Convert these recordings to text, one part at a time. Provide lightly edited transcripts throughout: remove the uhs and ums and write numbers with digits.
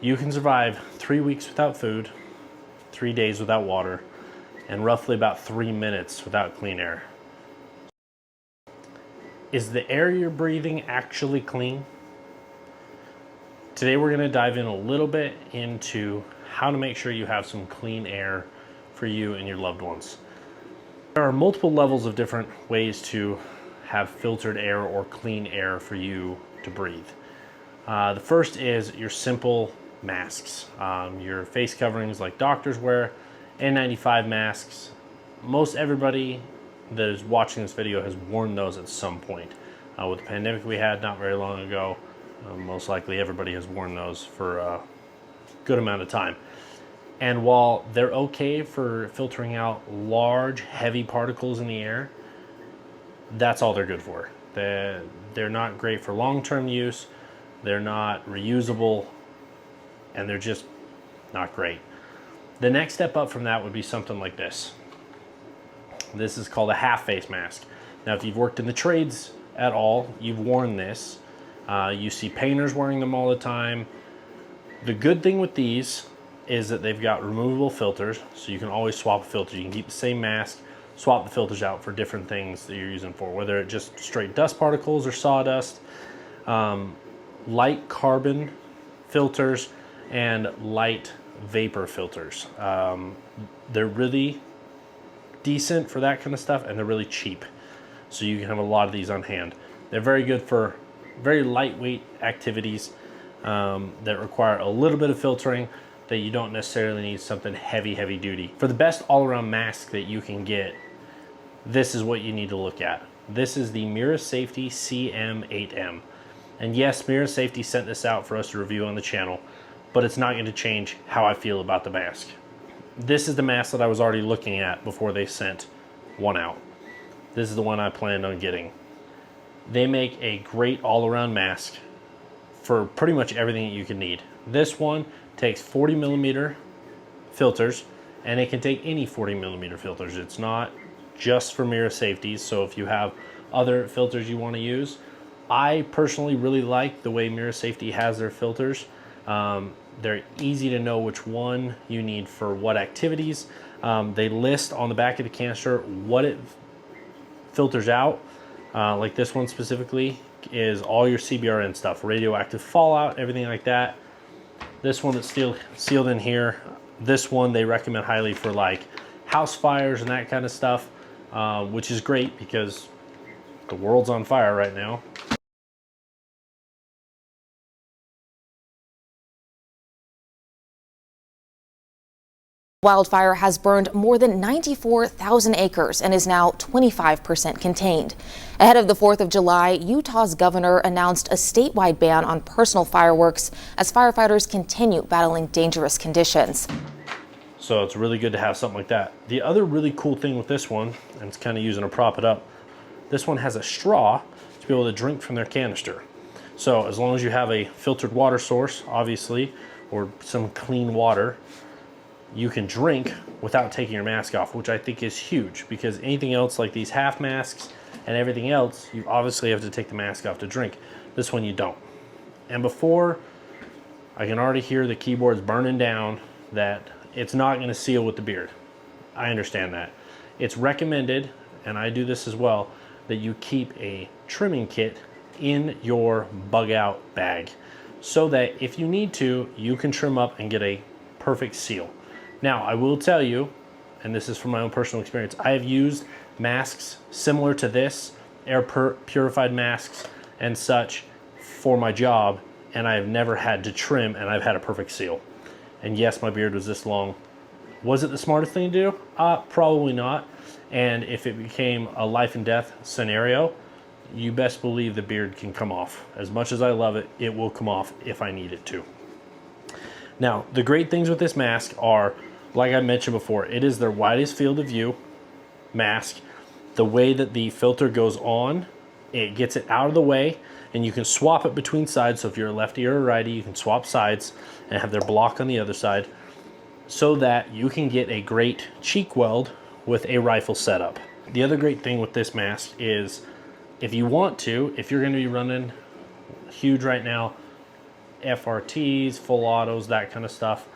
You can survive 3 weeks without food, 3 days without water, and roughly about 3 minutes without clean air. Is the air you're breathing actually clean? Today we're going to dive in a little bit into how to make sure you have some clean air for you and your loved ones. There are multiple levels of different ways to have filtered air or clean air for you to breathe. The first is your simple masks, your face coverings like doctors wear, N95 masks. Most everybody that is watching this video has worn those at some point. With the pandemic we had not very long ago, most likely everybody has worn those for a good amount of time. And while they're okay for filtering out large, heavy particles in the air, that's all they're good for. They're not great for long-term use, they're not reusable, and they're just not great. The next step up from that would be something like this. This is called a half face mask. Now, if you've worked in the trades at all, you've worn this. You see painters wearing them all the time. The good thing with these is that they've got removable filters, so you can always swap a filter. You can keep the same mask, swap the filters out for different things that you're using for, whether it's just straight dust particles or sawdust, light carbon filters, and light vapor filters. They're really decent for that kind of stuff, and they're really cheap, so you can have a lot of these on hand. They're very good for very lightweight activities that require a little bit of filtering, that you don't necessarily need something heavy duty. For the best all-around mask that you can get, this is what you need to look at. This is the Mira Safety CM8M. And yes, Mira Safety sent this out for us to review on the channel, but it's not going to change how I feel about the mask. This is the mask that I was already looking at before they sent one out. This is the one I planned on getting. They make a great all-around mask for pretty much everything that you can need. This one takes 40mm filters, and it can take any 40mm filters. It's not just for Mira Safety, so if you have other filters you want to use, I personally really like the way Mira Safety has their filters. They're easy to know which one you need for what activities. They list on the back of the canister what it filters out. Like this one specifically is all your CBRN stuff, radioactive fallout, everything like that. This one that's still sealed in here, this one they recommend highly for like house fires and that kind of stuff, which is great because the world's on fire right now. Wildfire has burned more than 94,000 acres and is now 25% contained. Ahead of the 4th of July, Utah's governor announced a statewide ban on personal fireworks as firefighters continue battling dangerous conditions. So it's really good to have something like that. The other really cool thing with this one, and it's kind of using to prop it up, this one has a straw to be able to drink from their canister. So as long as you have a filtered water source, obviously, or some clean water, you can drink without taking your mask off, which I think is huge, because anything else like these half masks and everything else, you obviously have to take the mask off to drink. This one you don't. And before, I can already hear the keyboards burning down that it's not going to seal with the beard. I understand that. It's recommended, and I do this as well, that you keep a trimming kit in your bug out bag so that if you need to, you can trim up and get a perfect seal. Now, I will tell you, and this is from my own personal experience, I have used masks similar to this, air purified masks and such for my job, and I have never had to trim, and I've had a perfect seal. And yes, my beard was this long. Was it the smartest thing to do? Probably not. And if it became a life and death scenario, you best believe the beard can come off. As much as I love it, it will come off if I need it to. Now, the great things with this mask are, like I mentioned before, it is their widest field of view mask. The way that the filter goes on, it gets it out of the way, and you can swap it between sides. So if you're a lefty or a righty, you can swap sides and have their block on the other side so that you can get a great cheek weld with a rifle setup. The other great thing with this mask is if you want to, if you're going to be running huge right now, FRTs, full autos, that kind of stuff.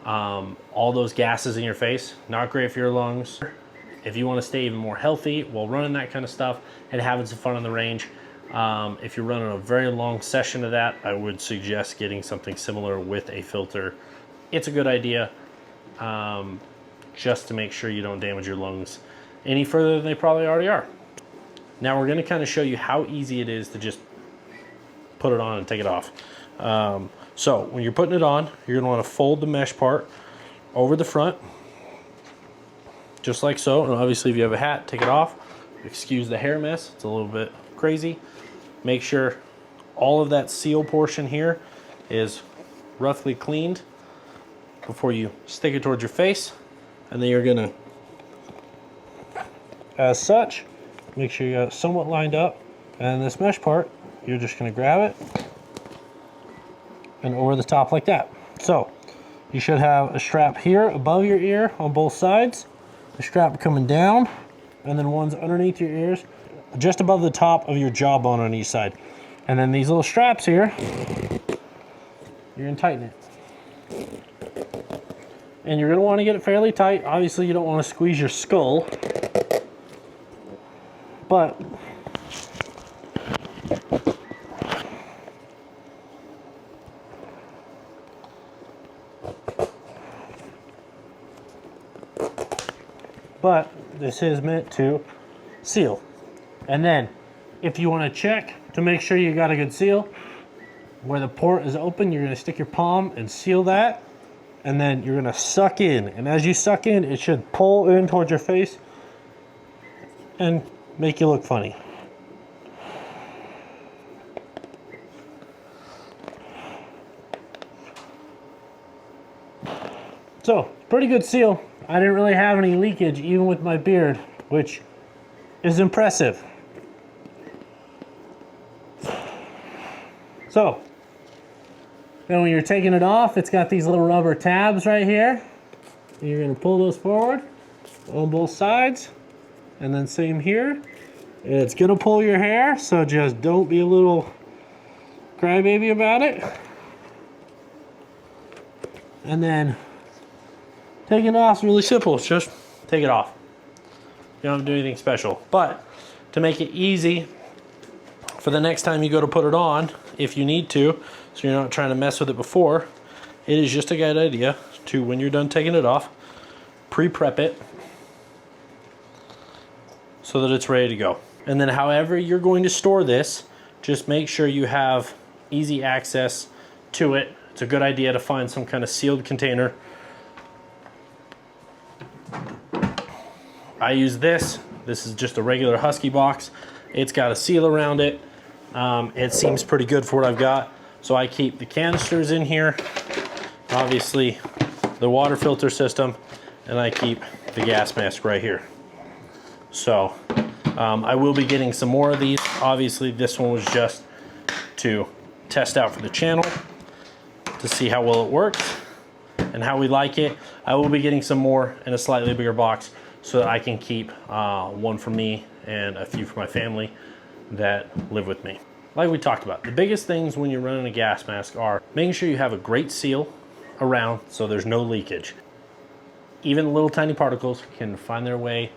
All those gases in your face, not great for your lungs. If you want to stay even more healthy while running that kind of stuff and having some fun on the range, if you're running a very long session of that, I would suggest getting something similar with a filter. It's a good idea, just to make sure you don't damage your lungs any further than they probably already are. Now we're going to kind of show you how easy it is to just put it on and take it off. So when you're putting it on, you're going to want to fold the mesh part over the front, just like so. And obviously if you have a hat, take it off. Excuse the hair mess, it's a little bit crazy. Make sure all of that seal portion here is roughly cleaned before you stick it towards your face. And then you're going to, as such, make sure you got it somewhat lined up. And this mesh part, you're just going to grab it and over the top like that. So you should have a strap here above your ear on both sides, a strap coming down, and then ones underneath your ears just above the top of your jawbone on each side. And then these little straps here, you're going to tighten it. And you're going to want to get it fairly tight. Obviously you don't want to squeeze your skull, but this is meant to seal. And then if you want to check to make sure you got a good seal, where the port is open, you're going to stick your palm and seal that, and then you're going to suck in. And as you suck in, it should pull in towards your face and make you look funny. So, pretty good seal. I didn't really have any leakage even with my beard, which is impressive. So, then when you're taking it off, it's got these little rubber tabs right here. You're going to pull those forward on both sides, and then same here. It's going to pull your hair, so just don't be a little crybaby about it. And then taking it off is really simple. It's just take it off. You don't have to do anything special. But to make it easy for the next time you go to put it on, if you need to, so you're not trying to mess with it before, it is just a good idea to, when you're done taking it off, pre-prep it so that it's ready to go. And then however you're going to store this, just make sure you have easy access to it. It's a good idea to find some kind of sealed container. I use this. This is just a regular Husky box. It's got a seal around it. It seems pretty good for what I've got. So I keep the canisters in here, obviously the water filter system, and I keep the gas mask right here. So I will be getting some more of these. Obviously this one was just to test out for the channel to see how well it works and how we like it. I will be getting some more in a slightly bigger box so that I can keep one for me and a few for my family that live with me. Like we talked about, the biggest things when you're running a gas mask are making sure you have a great seal around so there's no leakage. Even little tiny particles can find their way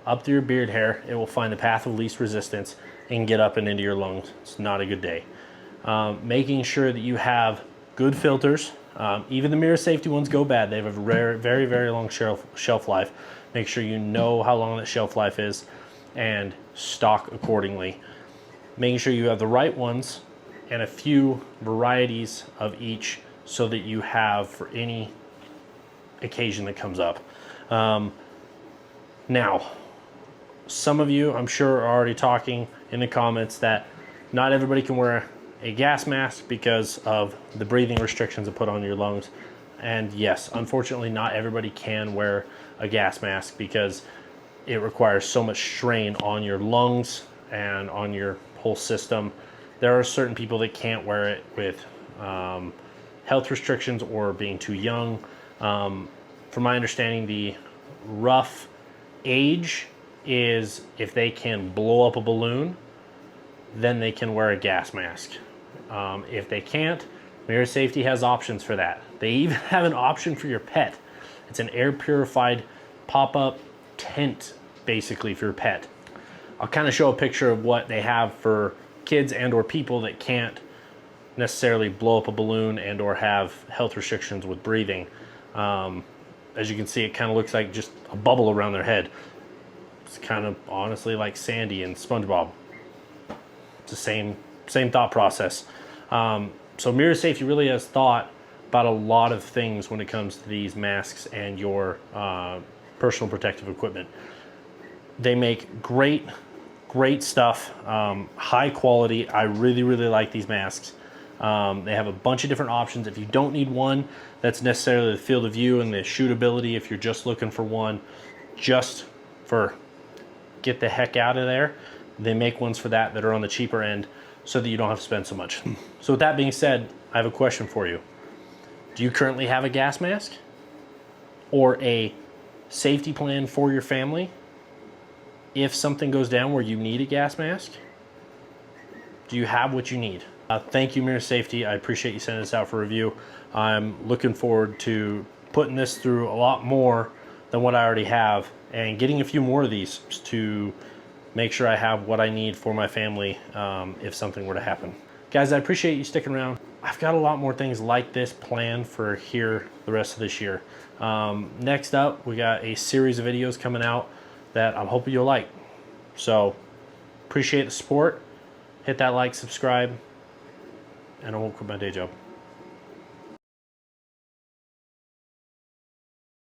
up through your beard hair. It will find the path of least resistance and get up and into your lungs. It's not a good day. Making sure that you have good filters. Even the Mira Safety ones go bad. They have a very, very, very long shelf life. Make sure you know how long that shelf life is and stock accordingly. Making sure you have the right ones and a few varieties of each so that you have for any occasion that comes up. Now, some of you, I'm sure, are already talking in the comments that not everybody can wear a gas mask because of the breathing restrictions it put on your lungs. And yes, unfortunately, not everybody can wear a gas mask because it requires so much strain on your lungs and on your whole system. There are certain people that can't wear it with health restrictions or being too young. From my understanding, the rough age is if they can blow up a balloon, then they can wear a gas mask. If they can't, Mira Safety has options for that. They even have an option for your pet. It's an air purified pop-up tent, basically, for your pet. I'll kind of show a picture of what they have for kids and or people that can't necessarily blow up a balloon and or have health restrictions with breathing. As you can see, it kind of looks like just a bubble around their head. It's kind of honestly like Sandy and SpongeBob. It's the same thought process. So Mira Safety really has thought about a lot of things when it comes to these masks and your personal protective equipment. They make great stuff, high quality. I really like these masks. They have a bunch of different options. If you don't need one that's necessarily the field of view and the shootability, if you're just looking for one just for get the heck out of there, they make ones for that are on the cheaper end so that you don't have to spend so much. So with that being said, I have a question for you. Do you currently have a gas mask or a safety plan for your family if something goes down where you need a gas mask? Do you have what you need? Thank you, Mira Safety. I appreciate you sending this out for review. I'm looking forward to putting this through a lot more than what I already have and getting a few more of these to make sure I have what I need for my family if something were to happen. Guys, I appreciate you sticking around. I've got a lot more things like this planned for here the rest of this year. Next up, we got a series of videos coming out that I'm hoping you'll like. So, appreciate the support. Hit that like, subscribe, and I won't quit my day job.